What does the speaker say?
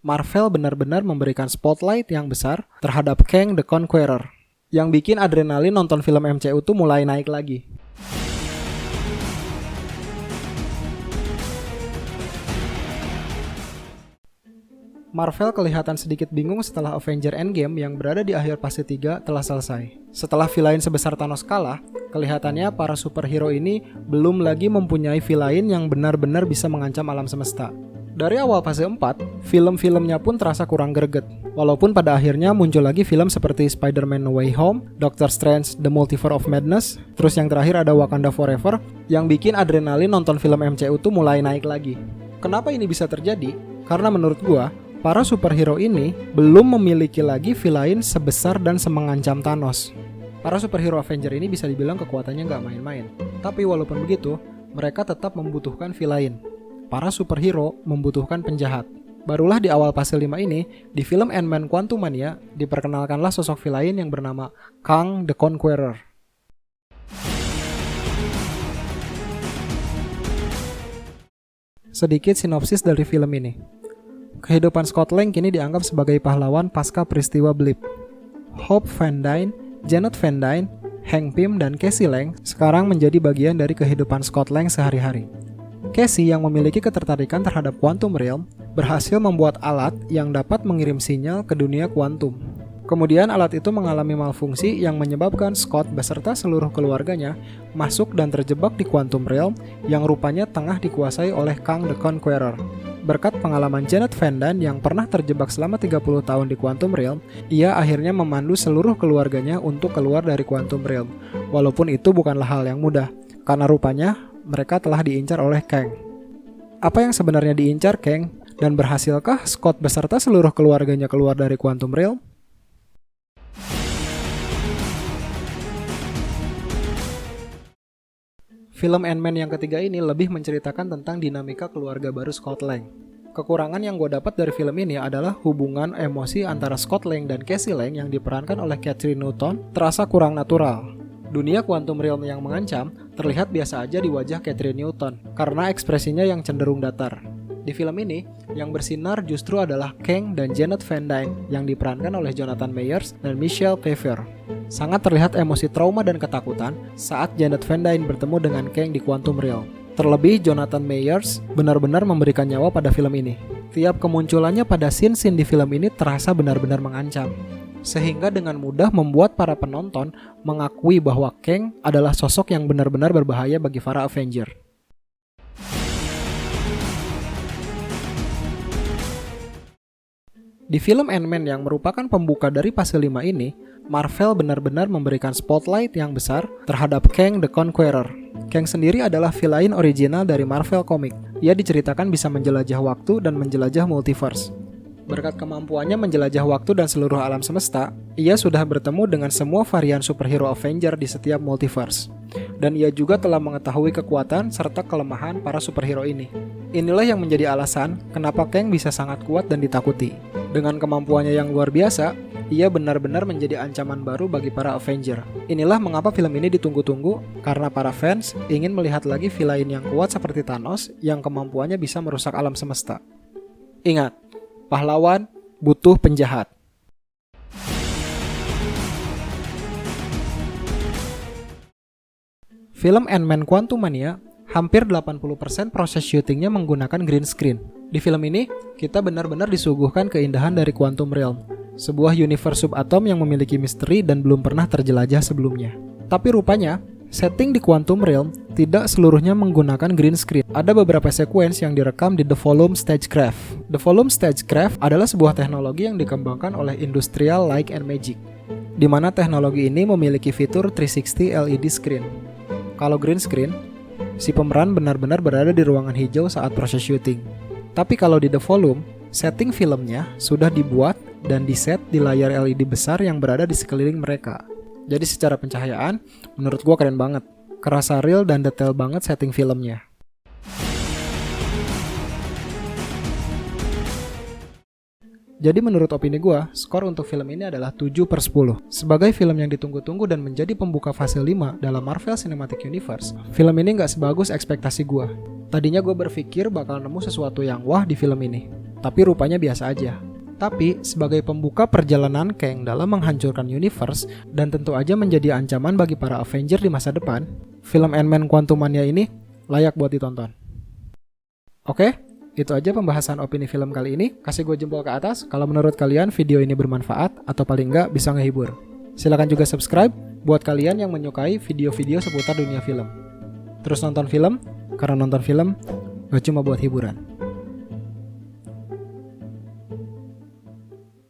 Marvel benar-benar memberikan spotlight yang besar terhadap Kang the Conqueror, yang bikin adrenalin nonton film MCU tuh mulai naik lagi. Marvel kelihatan sedikit bingung setelah Avengers Endgame yang berada di akhir fase 3 telah selesai. Setelah villain sebesar Thanos kalah, kelihatannya para superhero ini belum lagi mempunyai villain yang benar-benar bisa mengancam alam semesta. Dari awal fase 4, film-filmnya pun terasa kurang greget. Walaupun pada akhirnya muncul lagi film seperti Spider-Man No Way Home, Doctor Strange The Multiverse of Madness, terus yang terakhir ada Wakanda Forever, yang bikin adrenalin nonton film MCU tuh mulai naik lagi. Kenapa ini bisa terjadi? Karena menurut gua, para superhero ini belum memiliki lagi villain sebesar dan semengancam Thanos. Para superhero Avenger ini bisa dibilang kekuatannya nggak main-main. Tapi walaupun begitu, mereka tetap membutuhkan villain. Para superhero membutuhkan penjahat. Barulah di awal fase 5 ini, di film Ant-Man Quantumania, diperkenalkanlah sosok villain yang bernama Kang the Conqueror. Sedikit sinopsis dari film ini. Kehidupan Scott Lang kini dianggap sebagai pahlawan pasca peristiwa Blip. Hope Van Dyne, Janet Van Dyne, Hank Pym, dan Cassie Lang sekarang menjadi bagian dari kehidupan Scott Lang sehari-hari. Cassie yang memiliki ketertarikan terhadap Quantum Realm berhasil membuat alat yang dapat mengirim sinyal ke dunia kuantum. Kemudian alat itu mengalami malfungsi yang menyebabkan Scott beserta seluruh keluarganya masuk dan terjebak di Quantum Realm yang rupanya tengah dikuasai oleh Kang the Conqueror. Berkat pengalaman Janet Van Dyne yang pernah terjebak selama 30 tahun di Quantum Realm, ia akhirnya memandu seluruh keluarganya untuk keluar dari Quantum Realm. Walaupun itu bukanlah hal yang mudah, karena rupanya mereka telah diincar oleh Kang. Apa yang sebenarnya diincar Kang, dan berhasilkah Scott beserta seluruh keluarganya keluar dari Quantum Realm? Film Ant-Man yang ketiga ini lebih menceritakan tentang dinamika keluarga baru Scott Lang. Kekurangan yang gue dapat dari film ini adalah hubungan emosi antara Scott Lang dan Cassie Lang yang diperankan oleh Catherine Newton terasa kurang natural. Dunia Quantum Realm yang mengancam terlihat biasa aja di wajah Catherine Newton karena ekspresinya yang cenderung datar. Di film ini, yang bersinar justru adalah Kang dan Janet Van Dyne yang diperankan oleh Jonathan Majors dan Michelle Pfeiffer. Sangat terlihat emosi trauma dan ketakutan saat Janet Van Dyne bertemu dengan Kang di Quantum Realm. Terlebih Jonathan Majors benar-benar memberikan nyawa pada film ini. Tiap kemunculannya pada scene-scene di film ini terasa benar-benar mengancam. Sehingga dengan mudah membuat para penonton mengakui bahwa Kang adalah sosok yang benar-benar berbahaya bagi para Avenger. Di film Ant-Man yang merupakan pembuka dari fase 5 ini, Marvel benar-benar memberikan spotlight yang besar terhadap Kang the Conqueror. Kang sendiri adalah villain original dari Marvel Comics. Ia diceritakan bisa menjelajah waktu dan menjelajah multiverse. Berkat kemampuannya menjelajah waktu dan seluruh alam semesta, ia sudah bertemu dengan semua varian superhero Avenger di setiap multiverse. Dan ia juga telah mengetahui kekuatan serta kelemahan para superhero ini. Inilah yang menjadi alasan kenapa Kang bisa sangat kuat dan ditakuti. Dengan kemampuannya yang luar biasa, ia benar-benar menjadi ancaman baru bagi para Avenger. Inilah mengapa film ini ditunggu-tunggu, karena para fans ingin melihat lagi villain yang kuat seperti Thanos yang kemampuannya bisa merusak alam semesta. Ingat, pahlawan butuh penjahat. Film Ant-Man Quantumania, hampir 80% proses syutingnya menggunakan green screen. Di film ini, kita benar-benar disuguhkan keindahan dari Quantum Realm, sebuah universe subatom yang memiliki misteri dan belum pernah terjelajah sebelumnya. Tapi rupanya, setting di Quantum Realm tidak seluruhnya menggunakan green screen. Ada beberapa sekuens yang direkam di The Volume Stagecraft. The Volume Stagecraft adalah sebuah teknologi yang dikembangkan oleh Industrial Light and Magic, di mana teknologi ini memiliki fitur 360 LED screen. Kalau green screen, si pemeran benar-benar berada di ruangan hijau saat proses syuting. Tapi kalau di The Volume, setting filmnya sudah dibuat dan diset di layar LED besar yang berada di sekeliling mereka. Jadi secara pencahayaan, menurut gua keren banget. Kerasa real dan detail banget setting filmnya. Jadi menurut opini gua, skor untuk film ini adalah 7/10. Sebagai film yang ditunggu-tunggu dan menjadi pembuka fase 5 dalam Marvel Cinematic Universe, film ini nggak sebagus ekspektasi gua. Tadinya gua berpikir bakal nemu sesuatu yang wah di film ini. tapi rupanya biasa aja. Tapi sebagai pembuka perjalanan Kang dalam menghancurkan universe dan tentu aja menjadi ancaman bagi para Avenger di masa depan, film Ant-Man Quantumania ini layak buat ditonton. Oke, itu aja pembahasan opini film kali ini. Kasih gue jempol ke atas kalau menurut kalian video ini bermanfaat atau paling enggak bisa ngehibur. Silakan juga subscribe buat kalian yang menyukai video-video seputar dunia film. Terus nonton film, karena nonton film gak cuma buat hiburan.